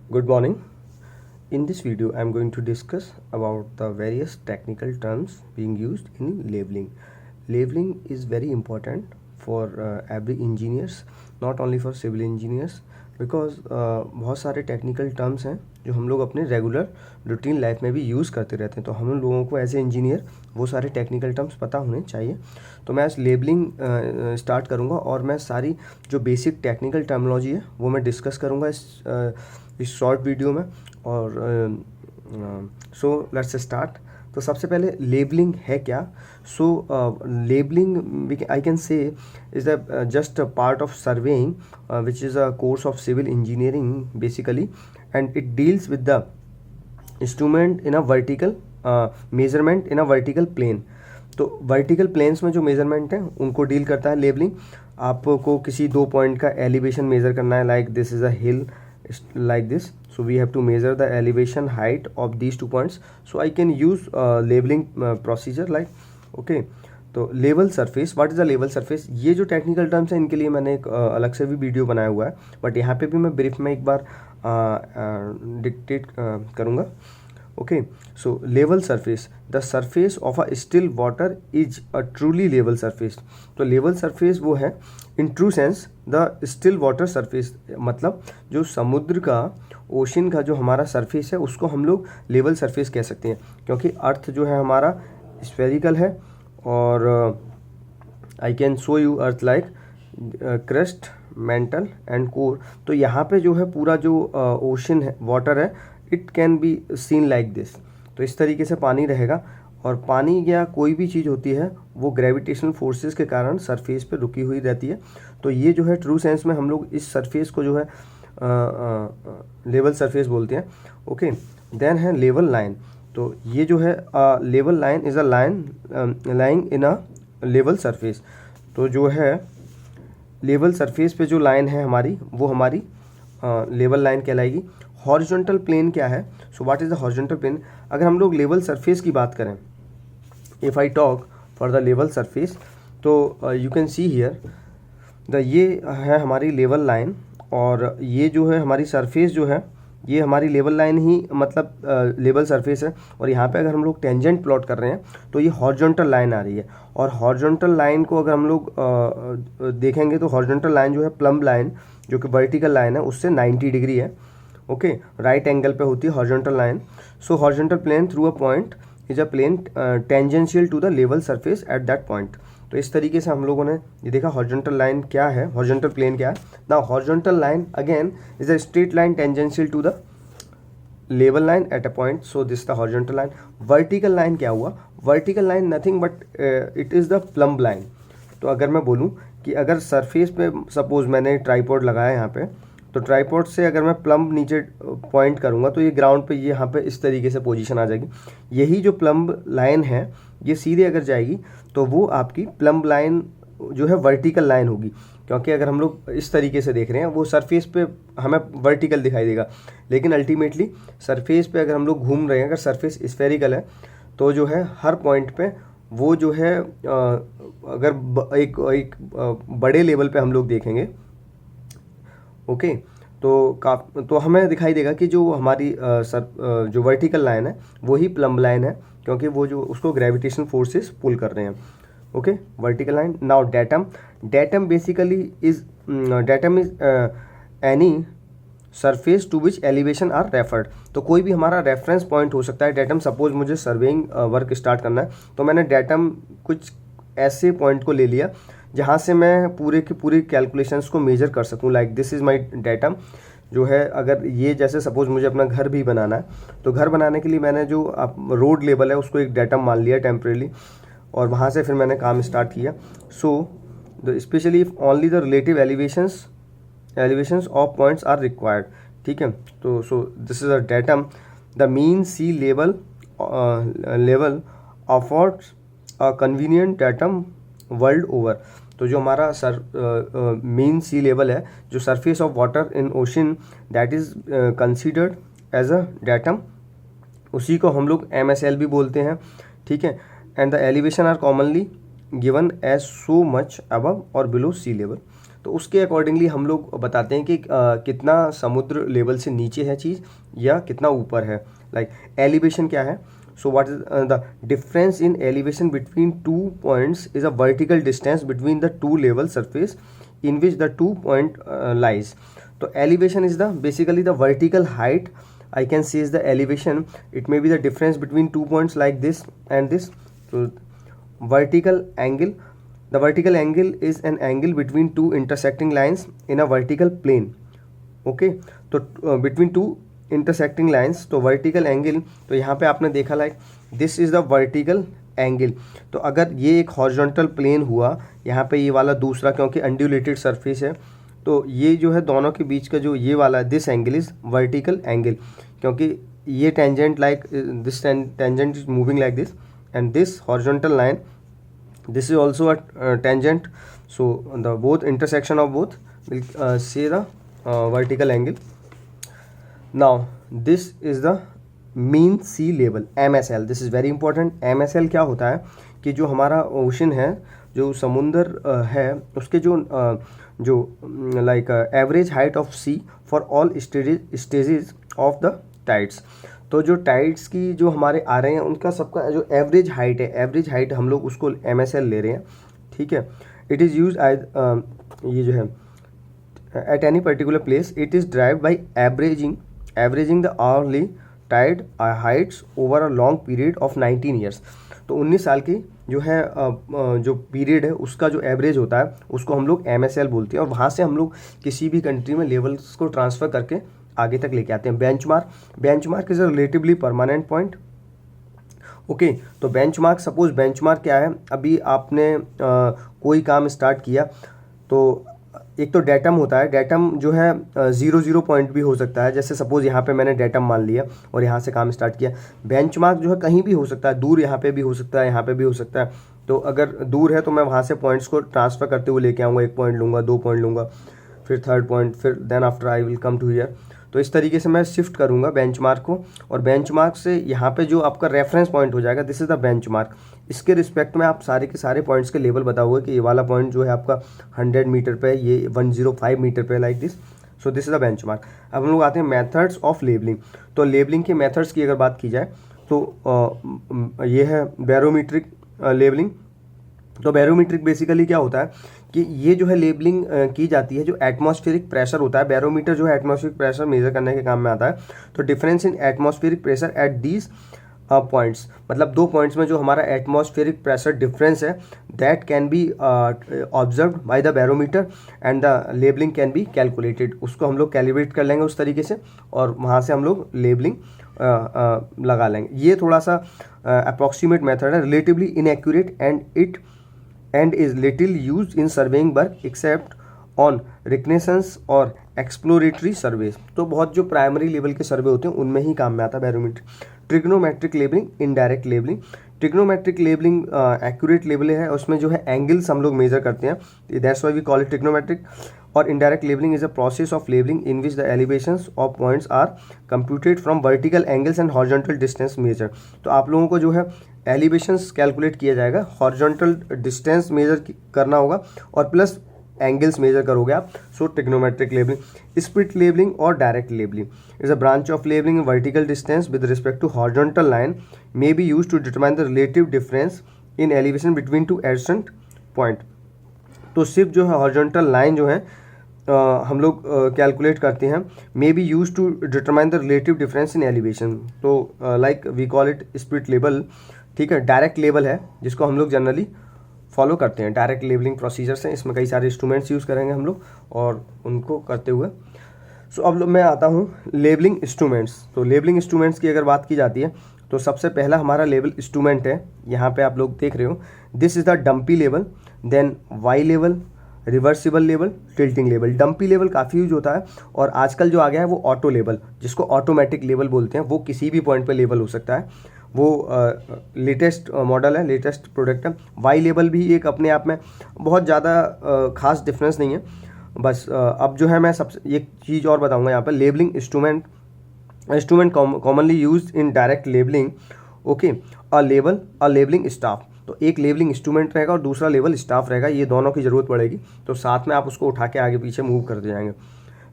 Good morning. In this video, I am going to discuss about the various technical terms being used in labeling. Labeling is very important for every engineers, not only for civil engineers, because बहुत सारे technical terms हैं जो हम लोग अपने regular routine life में भी use करते रहते हैं। तो हम लोगों को एज ए इंजीनियर वो सारे टेक्निकल टर्म्स पता होने चाहिए। तो मैं आज लेबलिंग स्टार्ट करूँगा और मैं सारी जो बेसिक टेक्निकल टर्मिनोलॉजी है वो मैं डिस्कस करूँगा इस शॉर्ट वीडियो में। और सो लेट्स स्टार्ट। तो सबसे पहले लेबलिंग है क्या? So levelling I can say is the just a part of surveying which is a course of civil engineering basically, and it deals with the instrument in a vertical measurement in a vertical plane. तो vertical planes में जो measurement है उनको deal करता है labelling. आपको किसी 2 point का एलिवेशन मेज़र करना है, like this is a hill like this, so we have to measure the elevation height of these 2 points, so I can use labeling procedure like okay। तो level surface, what is the level surface, ये जो technical terms हैं इनके लिए मैंने एक अलग से भी वीडियो बनाया हुआ है, बट यहाँ पे भी मैं ब्रीफ में एक बार डिक्टेट करूँगा। Okay, so level surface, the surface of a still water is a truly level surface. तो लेवल सरफेस वो है in true sense the still water surface, मतलब जो समुद्र का, ओशन का जो हमारा सरफेस है उसको हम लोग लेवल सरफेस कह सकते हैं, क्योंकि अर्थ जो है हमारा स्फेरिकल है और I can show you earth like crust, mental and core. तो यहाँ पे जो है पूरा जो ओशन है, वाटर है, it can be seen like this. तो इस तरीके से पानी रहेगा, और पानी या कोई भी चीज़ होती है वो ग्रेविटेशनल फोर्सेस के कारण सरफेस पे रुकी हुई रहती है। तो ये जो है ट्रू सेंस में हम लोग इस सरफेस को जो है लेवल सरफेस बोलते हैं। ओके, देन है लेवल लाइन। तो ये जो है level line is a line lying in a level surface. तो जो है लेवल सरफेस पे जो लाइन है हमारी वो हमारी लेवल लाइन कहलाएगी। हॉरिजॉन्टल प्लेन क्या है? So what is the horizontal plane? अगर हम लोग लेवल सरफेस की बात करें, if I talk for the level surface, तो यू कैन सी हियर ये है हमारी लेवल लाइन, और ये जो है हमारी सरफेस जो है ये हमारी लेवल लाइन ही मतलब लेवल सरफेस है। और यहाँ पे अगर हम लोग टेंजेंट प्लॉट कर रहे हैं तो ये हॉरिजॉन्टल लाइन आ रही है, और हॉरिजॉन्टल लाइन को अगर हम लोग देखेंगे तो हॉरिजॉन्टल लाइन जो है प्लम्ब लाइन, जो कि वर्टिकल लाइन है, उससे 90 डिग्री है। ओके, राइट एंगल पे होती है horizontal line. So horizontal plane through a point is a plane tangential to the level surface at that point. तो इस तरीके से हम लोगों ने ये देखा हॉरिजॉन्टल लाइन क्या है, हॉरिजॉन्टल प्लेन क्या है। Now horizontal line again is a straight line tangential to the level line at a point, so this the horizontal line. Vertical line क्या हुआ? Vertical line nothing but it is the plumb line. तो अगर मैं बोलूँ कि अगर surface पे suppose मैंने ट्राईपॉड लगाया यहाँ पे, तो ट्राईपॉड से अगर मैं प्लम्ब नीचे पॉइंट करूँगा तो ये ग्राउंड पे ये यहाँ पे इस तरीके से पोजीशन आ जाएगी। यही जो प्लम्ब लाइन है ये सीधे अगर जाएगी तो वो आपकी प्लम्ब लाइन जो है वर्टिकल लाइन होगी, क्योंकि अगर हम लोग इस तरीके से देख रहे हैं वो सरफेस पे हमें वर्टिकल दिखाई देगा, लेकिन अल्टीमेटली सरफेस पे अगर हम लोग घूम रहे हैं, अगर सरफेस स्फेरिकल है तो जो है हर पॉइंट पे वो जो है अगर एक बड़े लेवल पे हम लोग देखेंगे, ओके, तो हमें दिखाई देगा कि जो हमारी जो वर्टिकल लाइन है वही प्लम्ब लाइन है, क्योंकि वो जो उसको ग्रेविटेशन फोर्सेस पुल कर रहे हैं। Okay, vertical line. Now datum, datum basically is any surface to which elevation are referred. तो कोई भी हमारा रेफरेंस पॉइंट हो सकता है डेटम। सपोज मुझे सर्वेइंग वर्क स्टार्ट करना है तो मैंने डेटम कुछ ऐसे पॉइंट को ले लिया जहाँ से मैं पूरे की पूरी कैलकुलेशंस को मेजर कर सकूँ, like this is my datum जो है। अगर ये जैसे सपोज मुझे अपना घर भी बनाना है तो घर बनाने के लिए मैंने जो रोड लेवल है उसको एक डेटम मान लिया टेम्परेली, और वहाँ से फिर मैंने काम स्टार्ट किया। So specially if only the relative elevations of points are required, ठीक है। तो so this is a datum. The mean sea level affords a convenient datum world over. तो जो हमारा मीन सी लेवल है, जो surface of water in ocean, that is considered as a datum, उसी को हम लोग MSL भी बोलते हैं, ठीक है। And the elevation are commonly given as so much above और बिलो सी लेवल। तो उसके अकॉर्डिंगली हम लोग बताते हैं कि कितना समुद्र लेवल से नीचे है चीज़ या कितना ऊपर है। लाइक एलिवेशन क्या है? So what is the difference in elevation between 2 points is a vertical distance between the two level surface in which the 2 point lies. So elevation is the basically the vertical height. I can say is the elevation. It may be the difference between 2 points like this and this. So vertical angle. The vertical angle is an angle between two intersecting lines in a vertical plane. Okay. So between two intersecting lines, तो vertical angle, तो यहाँ पे आपने देखा like this is the vertical angle. तो अगर ये एक हॉरिजॉन्टल प्लेन हुआ, यहाँ पे ये वाला दूसरा क्योंकि अंड्यूलेटेड सरफेस है, तो ये जो है दोनों के बीच का जो ये वाला this angle is vertical angle, क्योंकि ये tangent like this tangent is moving like this and this horizontal line this is also a tangent, so the both intersection of both will say the vertical angle. Now this is the mean sea level MSL. This is very important. MSL क्या होता है कि जो हमारा ocean है, जो समुंदर है, उसके जो like average height of sea for all stages of the tides. तो जो टाइड्स की जो हमारे आ रहे हैं उनका सबका जो एवरेज हाइट है, एवरेज हाइट हम लोग उसको MSL ले रहे हैं, ठीक है। इट इज़ यूज ये जो है at any particular place, it is derived by averaging the hourly tide heights over a long period of 19 years. तो 19 साल की जो है जो पीरियड है उसका जो एवरेज होता है उसको हम लोग MSL बोलते हैं, और वहाँ से हम लोग किसी भी कंट्री में लेवल्स को ट्रांसफ़र करके आगे तक लेके आते हैं। Benchmark is a relatively permanent point. Okay, तो बेंचमार्क, सपोज बेंचमार्क क्या है, अभी आपने कोई काम स्टार्ट किया तो एक तो डेटम होता है, डेटम जो है 0 पॉइंट भी हो सकता है, जैसे सपोज यहाँ पे मैंने डेटम मान लिया और यहाँ से काम स्टार्ट किया। बेंचमार्क जो है कहीं भी हो सकता है, दूर यहाँ पे भी हो सकता है, यहाँ पे भी हो सकता है। तो अगर दूर है तो मैं वहाँ से पॉइंट्स को ट्रांसफ़र करते हुए लेके आऊँगा, 1 पॉइंट लूँगा, 2 पॉइंट लूँगा, फिर 3rd पॉइंट, फिर then after I will come to here. तो इस तरीके से मैं शिफ्ट करूँगा बेंचमार्क को, और बेंचमार्क से यहाँ पे जो आपका रेफरेंस पॉइंट हो जाएगा, दिस इज़ द बेंचमार्क। इसके रिस्पेक्ट में आप सारे के सारे पॉइंट्स के लेवल बताओगे कि ये वाला पॉइंट जो है आपका 100 मीटर पे, ये 105 मीटर पे, like this. So this is the benchmark. अब हम लोग आते हैं मेथड्स ऑफ लेबलिंग। तो लेबलिंग के मेथड्स की अगर बात की जाए तो ये है बैरोमीट्रिक लेबलिंग। तो बैरोमीट्रिक बेसिकली क्या होता है कि ये जो है लेबलिंग की जाती है, जो एटमॉस्फेरिक प्रेशर होता है, बैरोमीटर जो है एटमॉस्फेरिक प्रेशर मेजर करने के काम में आता है। तो difference in atmospheric pressure at these points, मतलब 2 पॉइंट्स में जो हमारा एटमॉस्फेरिक प्रेशर डिफरेंस है, that can be observed by the barometer and the labelling can be calculated. उसको हम लोग कैलिब्रेट कर लेंगे उस तरीके से, और वहाँ से हम लोग लेबलिंग लगा लेंगे। ये थोड़ा सा अप्रॉक्सीमेट मेथड है, relatively inaccurate and is little use in surveying work except on reconnaissance और एक्सप्लोरेटरी सर्वे। तो बहुत जो प्राइमरी लेवल के सर्वे होते हैं उनमें ही काम में आता है barometer. Trigonometric labelling, indirect labelling. Trigonometric labelling accurate label है, उसमें जो है एंगल्स हम लोग मेजर करते हैं, that's why we call it trigonometric. और indirect levelling is a process of levelling in which the elevations of points are computed from vertical angles and horizontal distance measure. तो आप लोगों को जो है एलिवेशंस कैलकुलेट किया जाएगा, हॉरिजॉन्टल डिस्टेंस मेजर करना होगा और प्लस एंगल्स मेजर करोगे आप। So trigonometric levelling. Split levelling और direct levelling is a branch of levelling vertical distance with respect to horizontal line may be use to determine the relative difference in elevation between two adjacent point. तो सिर्फ जो है horizontal line जो है हम लोग calculate करते हैं, may be use to determine the relative difference in elevation. तो like we call it split लेबल, ठीक है। डायरेक्ट लेबल है जिसको हम लोग जनरली फॉलो करते हैं, डायरेक्ट लेबलिंग प्रोसीजर्स हैं, इसमें कई सारे इंस्ट्रूमेंट्स यूज़ करेंगे हम लोग और उनको करते हुए। सो अब मैं आता हूँ लेबलिंग इंस्ट्रूमेंट्स। तो लेबलिंग इंस्ट्रूमेंट्स की अगर बात की जाती है तो सबसे पहला हमारा लेबल इंस्ट्रूमेंट है, यहाँ पे आप लोग देख रहे हो, this is the dumpy level, then Y level, reversible level, tilting level. Dumpy level काफ़ी यूज होता है, और आजकल जो आ गया है वो ऑटो लेवल, जिसको ऑटोमेटिक लेवल बोलते हैं, वो किसी भी पॉइंट पे लेवल हो सकता है। वो लेटेस्ट मॉडल है, लेटेस्ट प्रोडक्ट है। वाई लेवल भी एक अपने आप में बहुत ज़्यादा खास डिफरेंस नहीं है, बस अब जो है मैं सबसे एक चीज़ और बताऊंगा यहाँ पर। Labelling instrument commonly use in direct labelling, okay. A labelling staff. तो एक लेवलिंग इंस्ट्रूमेंट रहेगा और दूसरा लेवल स्टाफ रहेगा, ये दोनों की ज़रूरत पड़ेगी, तो साथ में आप उसको उठा के आगे पीछे मूव करते जाएंगे।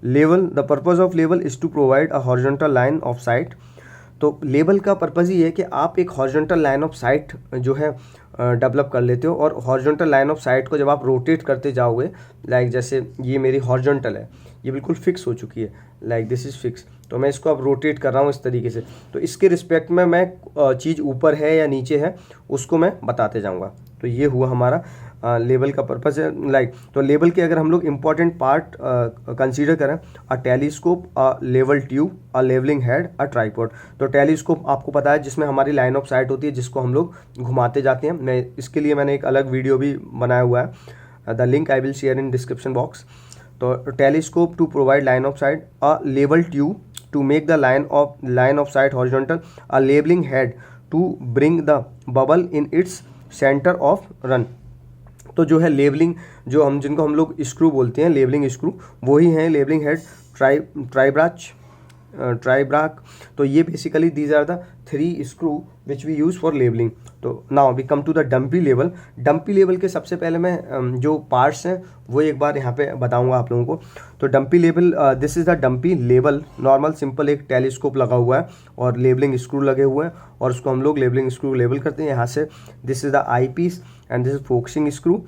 Level, the purpose of level is to provide a horizontal line of sight. तो लेवल का पर्पज़ ही है कि आप एक हॉरिजॉन्टल लाइन ऑफ साइट जो है डेवलप कर लेते हो, और हॉरिजॉन्टल लाइन ऑफ साइट को जब आप रोटेट करते जाओगे, लाइक जैसे ये मेरी हॉरिजॉन्टल है, ये बिल्कुल फिक्स हो चुकी है, लाइक दिस इज़ फिक्स, तो मैं इसको अब रोटेट कर रहा हूँ इस तरीके से, तो इसके रिस्पेक्ट में मैं चीज़ ऊपर है या नीचे है उसको मैं बताते जाऊँगा। तो ये हुआ हमारा लेवल का पर्पज़ है, लाइक। तो लेवल के अगर हम लोग इम्पॉर्टेंट पार्ट कंसीडर करें, a telescope, a level tube, a levelling head, a tripod. तो टेलीस्कोप आपको पता है जिसमें हमारी लाइन ऑफ साइट होती है, जिसको हम लोग घुमाते जाते हैं। मैं इसके लिए मैंने एक अलग वीडियो भी बनाया हुआ है, the link I will share in description box. तो telescope to provide line of sight, a level tube to make the line of sight horizontal, a levelling head to bring the bubble in its centre of run. तो जो है levelling, जिनको हम लोग screw बोलते हैं, levelling screw, वही हैं लेवलिंग हेड, ट्राइब्राक। तो ये basically these are the 3 screw which we use for levelling. तो now we come to the dumpy level. Dumpy level के सबसे पहले मैं जो पार्ट्स हैं वो एक बार यहाँ पे बताऊँगा आप लोगों को। तो dumpy level, this is the dumpy level, normal simple एक टेलीस्कोप लगा हुआ है और लेवलिंग स्क्रू लगे हुए हैं, और उसको हम लोग लेवलिंग स्क्रू लेवल करते हैं यहाँ से। This is the eye piece and this is focusing screw,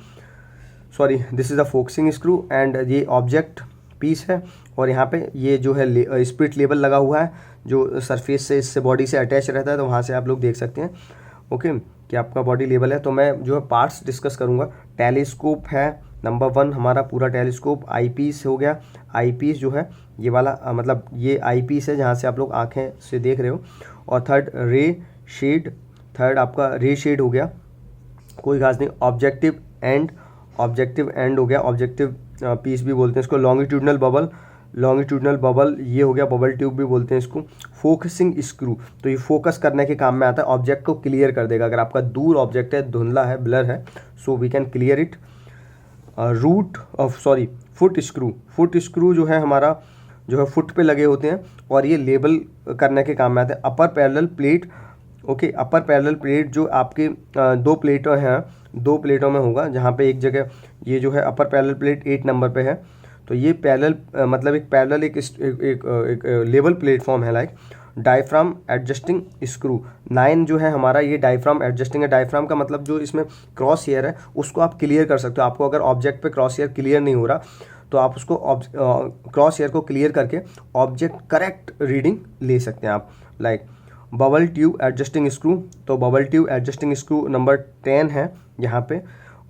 sorry this is the focusing screw, and ये ऑब्जेक्ट पीस है, और यहाँ पे ये जो है स्पिरिट लेवल लगा हुआ है जो सरफेस से, इससे बॉडी से अटैच रहता है, तो वहाँ से आप लोग देख सकते हैं ओके कि आपका बॉडी लेवल है। तो मैं जो है पार्ट्स डिस्कस करूँगा। टेलीस्कोप है नंबर 1 हमारा पूरा टेलीस्कोप, आई पीस हो गया, आई पीस जो है ये वाला मतलब ये आई पीस है जहाँ से आप लोग आँखें से देख रहे हो, और थर्ड रे शेड, थर्ड आपका रे शेड हो गया, कोई खास नहीं। ऑब्जेक्टिव एंड हो गया, ऑब्जेक्टिव पीस भी बोलते हैं इसको। लॉन्गिट्यूडनल बबल ये हो गया, बबल ट्यूब भी बोलते हैं इसको। फोकसिंग स्क्रू, तो ये फोकस करने के काम में आता है, ऑब्जेक्ट को क्लियर कर देगा। अगर आपका दूर ऑब्जेक्ट है, धुंधला है, ब्लर है, so we can clear it. Foot screw जो है हमारा जो है फुट पे लगे होते हैं, और ये लेबल करने के काम में आते हैं। अपर पैरेलल प्लेट, ओके, अपर पैरेलल प्लेट जो आपके 2 प्लेटों हैं, 2 प्लेटों में होगा, जहाँ पे एक जगह ये जो है अपर पैरेलल प्लेट 8 नंबर पे है, तो ये पैरेलल मतलब एक पैरेलल एक लेवल प्लेटफॉर्म है, लाइक। डायफ्राम एडजस्टिंग स्क्रू 9 जो है हमारा, ये डायफ्राम एडजस्टिंग है। डायफ्राम का मतलब जो इसमें क्रॉस हेयर है उसको आप क्लियर कर सकते हो। आपको अगर ऑब्जेक्ट पे क्रॉस हेयर क्लियर नहीं हो रहा, तो आप उसको क्रॉस हेयर को क्लियर करके ऑब्जेक्ट करेक्ट रीडिंग ले सकते हैं आप, like. Bubble tube adjusting screw, तो bubble tube adjusting screw number 10 है यहाँ पे,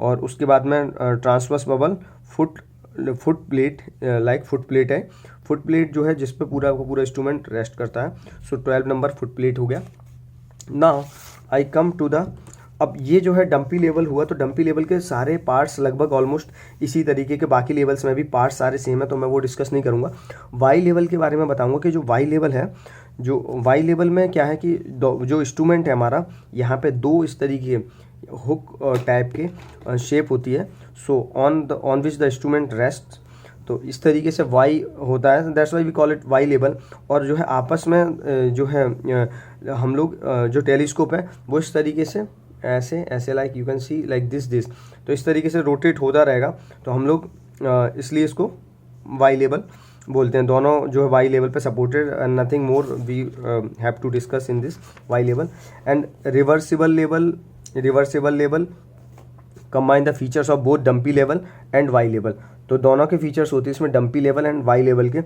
और उसके बाद में transverse bubble, foot plate, like foot plate है, फुट प्लेट जो है जिस पे पूरा का पूरा इंस्ट्रूमेंट रेस्ट करता है, सो 12 नंबर फुट प्लेट हो गया। Now I come to the, अब ये जो है डम्पी लेवल हुआ, तो डम्पी लेवल के सारे पार्ट्स लगभग ऑलमोस्ट इसी तरीके के, बाकी लेवल्स में भी पार्ट्स सारे सेम है, तो मैं वो डिस्कस नहीं करूँगा। वाई लेवल के बारे में बताऊँगा कि जो वाई लेवल है, जो वाई लेवल में क्या है कि जो इंस्ट्रूमेंट है हमारा, यहाँ पे 2 इस तरीके हुक टाइप के शेप होती है, so on which the instrument rest, तो इस तरीके से वाई होता है, that's why we call it Y level. और जो है आपस में जो है हम लोग जो टेलीस्कोप है वो इस तरीके से ऐसे like you can C like this, तो इस तरीके से रोटेट होता रहेगा, तो हम लोग इसलिए इसको वाई लेवल बोलते हैं। दोनों जो है वाई लेवल पे supported, nothing more we have to discuss in this Y level. And reversible level combine the features of both dumpy level and Y level, तो दोनों के फीचर्स होते हैं इसमें, dumpy level and Y level के।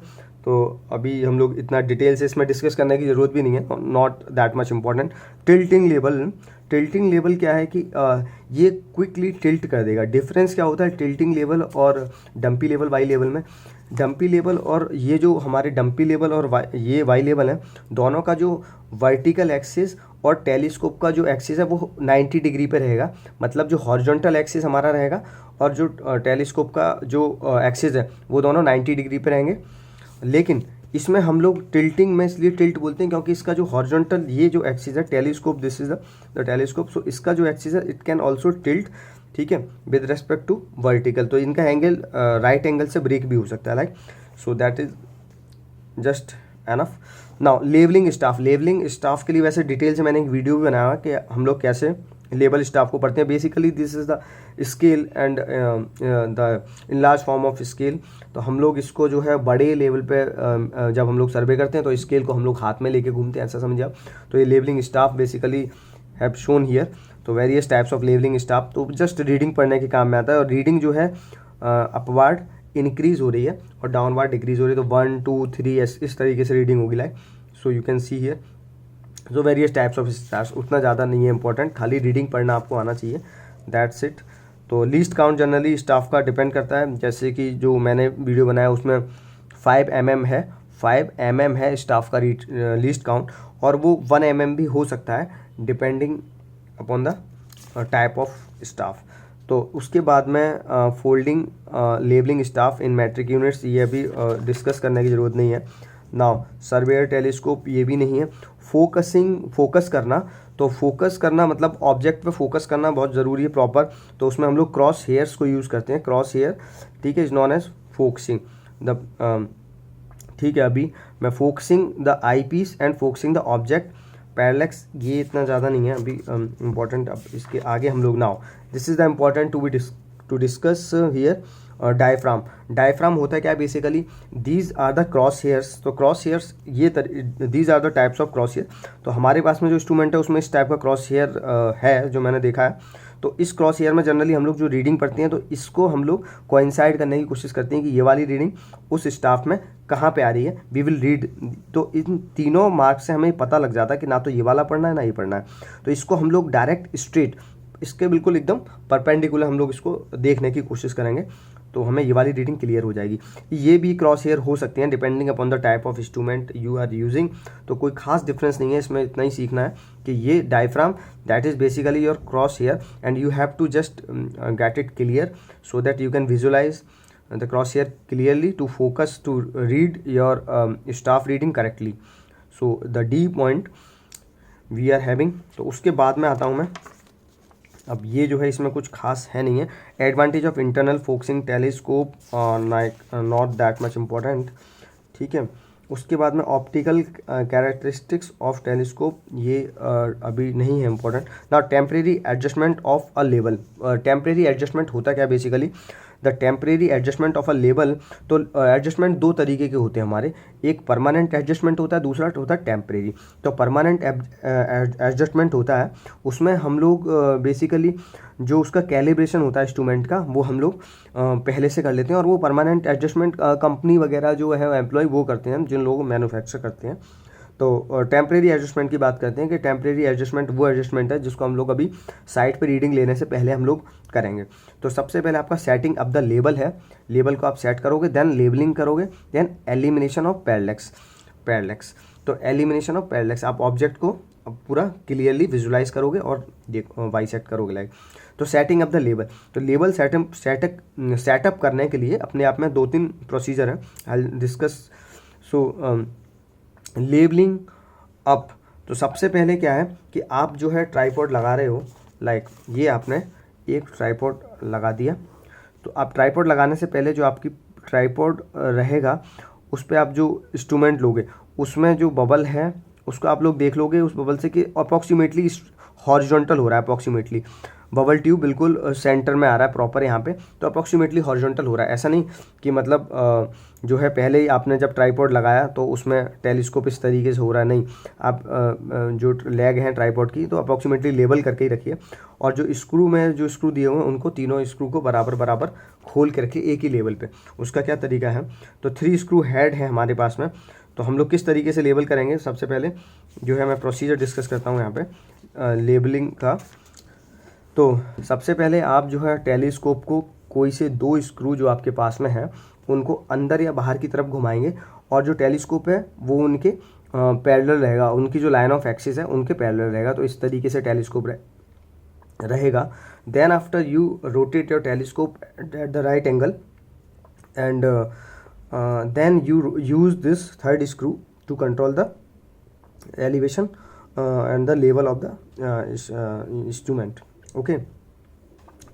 तो अभी हम लोग इतना डिटेल से इसमें डिस्कस करने की ज़रूरत भी नहीं है, not that much important. Tilting level क्या है कि ये क्विकली टिल्ट कर देगा। डिफरेंस क्या होता है टिल्टिंग लेवल और डम्पी लेवल वाई लेवल में? डम्पी लेवल और ये जो हमारे डम्पी लेवल और ये वाई लेवल है, दोनों का जो वर्टिकल एक्सिस और टेलीस्कोप का जो एक्सिस है वो 90 डिग्री पे रहेगा। मतलब जो हॉरिजॉन्टल एक्सिस हमारा रहेगा और जो टेलीस्कोप का जो एक्सिस है वो दोनों 90 डिग्री पे रहेंगे। लेकिन इसमें हम लोग टिल्टिंग में इसलिए टिल्ट बोलते हैं क्योंकि इसका जो हॉरिजॉन्टल ये जो एक्सिस है telescope, this is the telescope, so इसका जो एक्सिस है इट कैन ऑल्सो टिल्ट, ठीक है, विद रेस्पेक्ट टू वर्टिकल। तो इनका एंगल राइट एंगल से ब्रेक भी हो सकता है, like, so that is just enough. Now levelling staff के लिए वैसे डिटेल से मैंने एक वीडियो भी बनाया कि हम लोग कैसे लेवल स्टाफ को पढ़ते हैं। Basically this is the scale and the in large form of scale. तो हम लोग इसको जो है बड़े लेवल पे जब हम लोग सर्वे करते हैं तो स्केल को हम लोग हाथ में लेके घूमते हैं, ऐसा समझिए आप। तो ये levelling staff basically have shown here. तो various types of levelling staff, तो जस्ट रीडिंग पढ़ने के काम में आता है। और रीडिंग जो है अपवर्ड इंक्रीज हो रही है और डाउनवर्ड डिक्रीज हो रही है। तो 1 2 3 इस तरीके से रीडिंग होगी like. So you can see here. जो वेरियस टाइप्स ऑफ स्टाफ्स, उतना ज़्यादा नहीं है इंपॉर्टेंट, खाली रीडिंग पढ़ना आपको आना चाहिए, दैट्स इट। तो लीस्ट काउंट जनरली स्टाफ का डिपेंड करता है। जैसे कि जो मैंने वीडियो बनाया उसमें 5 mm है, 5 mm है स्टाफ का लीस्ट काउंट, और वो 1 mm भी हो सकता है depending upon the type of staff. तो उसके बाद में फोल्डिंग लेबलिंग स्टाफ इन मैट्रिक यूनिट्स, ये अभी डिस्कस करने की ज़रूरत नहीं है। नाउ सर्वेयर टेलीस्कोप, ये भी नहीं है। फोकस करना, तो फोकस करना मतलब ऑब्जेक्ट पे फोकस करना बहुत ज़रूरी है प्रॉपर। तो उसमें हम लोग क्रॉस हेयर्स को यूज़ करते हैं। क्रॉस हेयर, ठीक है, is known as focusing the, ठीक है। अभी मैं focusing the eye piece and focusing the object parallax, ये इतना ज़्यादा नहीं है अभी इम्पॉर्टेंट। अब इसके आगे हम लोग now this is the important to discuss here. Diaphragm, diaphragm होता है क्या basically, these are the cross hairs. तो क्रॉस हेयर्स ये these are the types of cross hair. तो हमारे पास में जो इंस्ट्रूमेंट है उसमें इस टाइप का क्रॉस हेयर है जो मैंने देखा है। तो इस क्रॉस हेयर में जनरली हम लोग जो रीडिंग पढ़ते हैं तो इसको हम लोग कोइंसाइड करने की कोशिश करते हैं कि ये वाली रीडिंग उस स्टाफ में कहाँ पे आ रही है, वी विल रीड। तो इन तीनों मार्क से हमें पता लग जाता है कि ना तो ये वाला पढ़ना है ना ये पढ़ना है। तो इसको हम लोग डायरेक्ट स्ट्रेट, इसके बिल्कुल एकदम परपेंडिकुलर हम लोग इसको देखने की कोशिश करेंगे, तो हमें ये वाली रीडिंग क्लियर हो जाएगी। ये भी क्रॉस हेयर हो सकती हैं depending upon the type of instrument you are using. तो कोई खास डिफरेंस नहीं है इसमें, इतना ही सीखना है कि ये diaphragm that is basically your cross hair and you have to just get it clear so that you can visualize the cross hair clearly to focus to read your staff reading correctly. So the D point we are having. तो उसके बाद में आता हूँ मैं, अब ये जो है इसमें कुछ खास है नहीं है। Advantage of internal focusing telescope, not that much important, ठीक है। उसके बाद में ऑप्टिकल कैरेक्टरिस्टिक्स ऑफ टेलीस्कोप, ये अभी नहीं है इम्पॉर्टेंट। ना temporary adjustment of a level, temporary adjustment होता क्या basically, the temporary adjustment of a level. तो एडजस्टमेंट दो तरीके के होते हैं हमारे, एक परमानेंट एडजस्टमेंट होता है, दूसरा होता है टेम्परेरी। तो परमानेंट एडजस्टमेंट होता है, उसमें हम लोग बेसिकली जो उसका कैलिब्रेशन होता है इंस्ट्रूमेंट का वो हम लोग पहले से कर लेते हैं। और वो परमानेंट एडजस्टमेंट कंपनी वगैरह जो है एम्प्लॉय वो करते हैं, जिन लोगों मैन्युफैक्चर करते हैं। तो टेम्परेरी एडजस्टमेंट की बात करते हैं कि टेम्परेरी एडजस्टमेंट वो एडजस्टमेंट है जिसको हम लोग अभी साइट पे रीडिंग लेने से पहले हम लोग करेंगे। तो सबसे पहले आपका सेटिंग अप द लेबल है, लेबल को आप सेट करोगे, देन लेबलिंग करोगे, देन एलिमिनेशन ऑफ पैरेलैक्स। तो एलिमिनेशन ऑफ पैरेलैक्स, आप ऑब्जेक्ट को पूरा क्लियरली विजुलाइज करोगे और वाई सेट करोगे लाइक। तो सेटिंग अप द लेबल, तो लेबल सेटअप करने के लिए अपने आप में 2-3 प्रोसीजर है, I discuss. So labelling up, तो सबसे पहले क्या है कि आप जो है ट्राइपॉड लगा रहे हो, लाइक ये आपने एक ट्राइपॉड लगा दिया। तो आप ट्राइपॉड लगाने से पहले जो आपकी ट्राइपॉड रहेगा उस पर आप जो इंस्ट्रूमेंट लोगे उसमें जो बबल है उसको आप लोग देख लोगे उस बबल से कि अप्रॉक्सीमेटली हॉरिजॉन्टल हो रहा है, अप्रॉक्सीमेटली बबल ट्यूब बिल्कुल सेंटर में आ रहा है प्रॉपर यहाँ पे, तो अप्रॉक्सीमेटली हॉरिजॉन्टल हो रहा है। ऐसा नहीं कि मतलब जो है पहले ही आपने जब ट्राइपॉड लगाया तो उसमें टेलीस्कोप इस तरीके से हो रहा है, नहीं। आप जो लेग हैं ट्राइपॉड की तो अप्रॉक्सीमेटली लेवल करके ही रखिए। और जो स्क्रू में जो स्क्रू दिए हुए हैं उनको तीनों स्क्रू को बराबर खोल के रखिए एक ही लेवल पे। उसका क्या तरीका है, तो 3 स्क्रू हेड है हमारे पास में। तो हम लोग किस तरीके से लेबल करेंगे, सबसे पहले जो है मैं प्रोसीजर डिस्कस करता हूँ यहाँ पे लेबलिंग का। तो सबसे पहले आप जो है टेलीस्कोप को कोई से 2 स्क्रू जो आपके पास में है उनको अंदर या बाहर की तरफ घुमाएंगे और जो टेलीस्कोप है वो उनके पैरेलल रहेगा, उनकी जो लाइन ऑफ एक्सिस है उनके पैरेलल रहेगा। तो इस तरीके से टेलीस्कोप रहेगा। Then after you rotate your telescope at the right angle and then you use this 3rd screw to control the elevation and the level of the instrument, okay.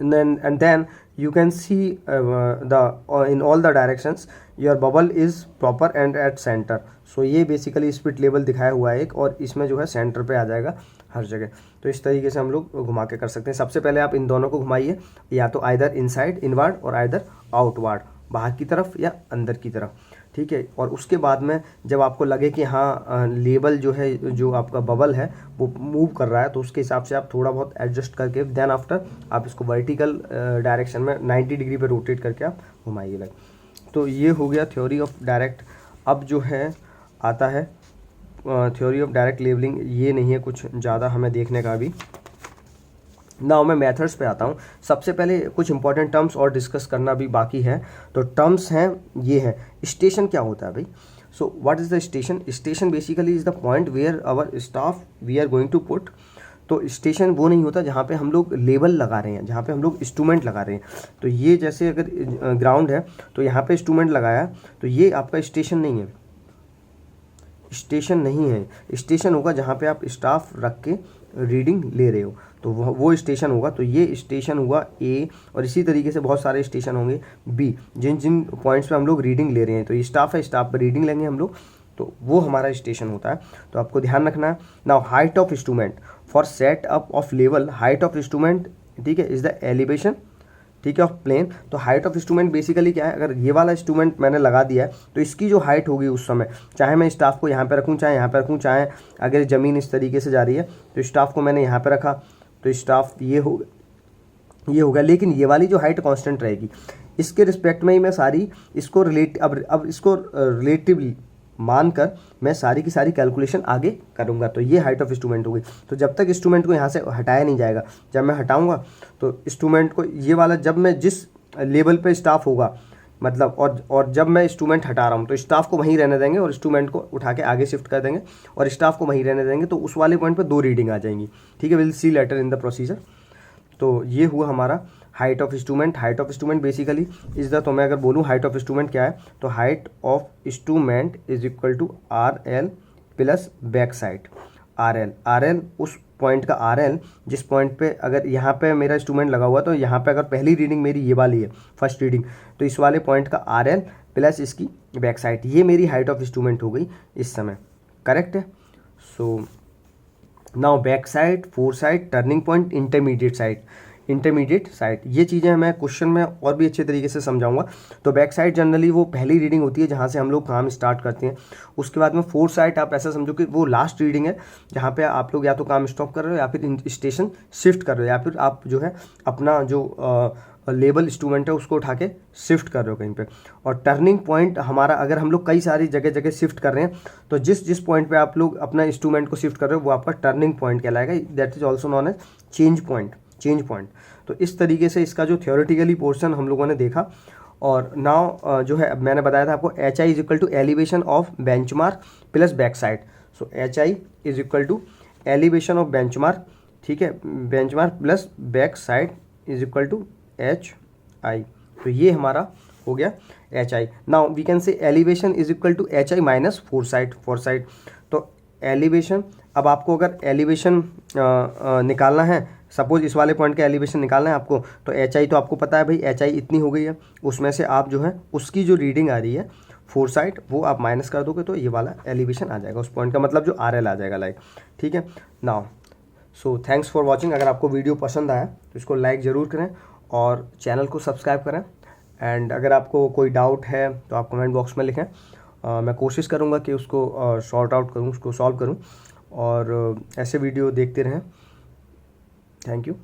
And then you can see in all the directions your bubble is proper and at center. सो ये basically spit level दिखाया हुआ है एक, और इसमें जो है centre पे आ जाएगा हर जगह। तो इस तरीके से हम लोग घुमा के कर सकते हैं। सबसे पहले आप इन दोनों को घुमाइए, या तो आइदर इनसाइड इनवर्ड और आइदर आउटवर्ड, बाहर की तरफ या अंदर की तरफ, ठीक है। और उसके बाद में जब आपको लगे कि हाँ लेवल जो है, जो आपका बबल है वो मूव कर रहा है, तो उसके हिसाब से आप थोड़ा बहुत एडजस्ट करके देन आफ्टर आप इसको वर्टिकल डायरेक्शन में 90 डिग्री पे रोटेट करके आप घुमाइए लाइक। तो ये हो गया थ्योरी ऑफ डायरेक्ट। अब जो है आता है थ्योरी ऑफ डायरेक्ट लेवलिंग। ये नहीं है कुछ ज़्यादा हमें देखने का अभी। नाउ मैं मेथड्स पे आता हूँ। सबसे पहले कुछ इंपॉर्टेंट टर्म्स और डिस्कस करना भी बाकी है। तो टर्म्स हैं, ये है स्टेशन। क्या होता है भाई? So what is the station? Station basically is the point where our staff we are going to put. तो स्टेशन वो नहीं होता जहाँ पे हम लोग लेबल लगा रहे हैं, जहाँ पे हम लोग इंस्ट्रूमेंट लगा रहे हैं। तो ये जैसे अगर ग्राउंड है तो यहाँ पे इंस्ट्रूमेंट लगाया, तो ये आपका स्टेशन नहीं है, स्टेशन नहीं है। स्टेशन होगा जहाँ पे आप स्टाफ रख के रीडिंग ले रहे हो, तो वो स्टेशन होगा। तो ये स्टेशन हुआ ए, और इसी तरीके से बहुत सारे स्टेशन होंगे बी, जिन जिन पॉइंट्स पे हम लोग रीडिंग ले रहे हैं। तो ये स्टाफ है, स्टाफ पर रीडिंग लेंगे हम लोग, तो वो हमारा स्टेशन होता है। तो आपको ध्यान रखना है। Now height of instrument for set up of level, height of instrument, ठीक है, इज द एलिवेशन, ठीक है, ऑफ प्लेन। तो हाइट ऑफ इंस्ट्रूमेंट बेसिकली क्या है? अगर ये वाला इंस्ट्रूमेंट मैंने लगा दिया है तो इसकी जो हाइट होगी उस समय, चाहे मैं स्टाफ को यहाँ पे रखूँ, चाहे यहाँ पे रखूँ, चाहे अगर ज़मीन इस तरीके से जा रही है तो स्टाफ को मैंने यहाँ पे रखा, तो स्टाफ ये होगा, लेकिन ये वाली जो हाइट कांस्टेंट रहेगी। इसके रिस्पेक्ट में ही मैं सारी इसको अब इसको रिलेटिवली मानकर मैं सारी की सारी कैलकुलेशन आगे करूंगा। तो ये हाइट ऑफ इंस्ट्रूमेंट होगी। तो जब तक इंस्ट्रूमेंट को यहाँ से हटाया नहीं जाएगा, जब मैं हटाऊंगा तो इंस्ट्रूमेंट को ये वाला, जब मैं जिस लेवल पे स्टाफ होगा मतलब, और जब मैं इंस्ट्रूमेंट हटा रहा हूँ तो स्टाफ को वहीं रहने देंगे और इंस्ट्रूमेंट को उठा के आगे शिफ्ट कर देंगे, और स्टाफ को वहीं रहने देंगे। तो उस वाले पॉइंट पर 2 रीडिंग आ जाएंगी, ठीक है। Will see later in the procedure. तो ये हुआ हमारा height of instrument. Height of instrument basically is the, तो मैं अगर बोलूँ हाइट ऑफ इंस्ट्रूमेंट क्या है, तो height of instrument is equal to RL plus back sight. RL उस पॉइंट का RL जिस पॉइंट पे, अगर यहाँ पे मेरा इंस्ट्रूमेंट लगा हुआ तो यहाँ पे अगर पहली रीडिंग मेरी ये वाली है, फर्स्ट रीडिंग, तो इस वाले पॉइंट का RL प्लस इसकी बैक साइड, ये मेरी हाइट ऑफ इंस्ट्रूमेंट हो गई इस समय। करेक्ट है। So now back side, four side, turning point, intermediate side, ये चीज़ें मैं क्वेश्चन में और भी अच्छे तरीके से समझाऊंगा। तो बैक साइड जनरली वो पहली रीडिंग होती है जहाँ से हम लोग काम स्टार्ट करते हैं। उसके बाद में फोर साइड आप ऐसा समझो कि वो लास्ट रीडिंग है जहाँ पे आप लोग या तो काम स्टॉप कर रहे हो, या फिर स्टेशन शिफ्ट कर रहे हो, या फिर आप जो है अपना जो लेबल इंस्ट्रूमेंट है उसको उठा के शिफ्ट कर रहे हो कहीं पे। और टर्निंग पॉइंट हमारा, अगर हम लोग कई सारी जगह शिफ्ट कर रहे हैं, तो जिस पॉइंट पे आप लोग अपना इंस्ट्रूमेंट को शिफ्ट कर रहे हो वो आपका टर्निंग पॉइंट कहलाएगा। That is also known as change point. तो इस तरीके से इसका जो थ्योरेटिकली पोर्शन हम लोगों ने देखा। और नाउ जो है, अब मैंने बताया था आपको HI is equal to elevation of benchmark plus back sight. So HI is equal to elevation of benchmark, ठीक है, benchmark plus back sight is equal to HI। तो ये हमारा हो गया HI। Now we can say elevation is equal to HI minus fore sight. तो elevation, अब आपको अगर एलिवेशन निकालना है, सपोज इस वाले पॉइंट का एलिवेशन निकालना है आपको, तो HI तो आपको पता है भाई, HI इतनी हो गई है, उसमें से आप जो है उसकी जो रीडिंग आ रही है फोर साइड वो आप माइनस कर दोगे, तो ये वाला एलिवेशन आ जाएगा उस पॉइंट का, मतलब जो RL आ जाएगा लाइक, ठीक है। Now so thanks for watching. अगर आपको वीडियो पसंद आया तो इसको लाइक ज़रूर करें और चैनल को सब्सक्राइब करें। एंड अगर आपको कोई डाउट है तो आप कमेंट बॉक्स में लिखें, मैं कोशिश करूँगा कि उसको सॉर्ट आउट करूँ, उसको सॉल्व करूँ, और ऐसे वीडियो देखते रहें। Thank you.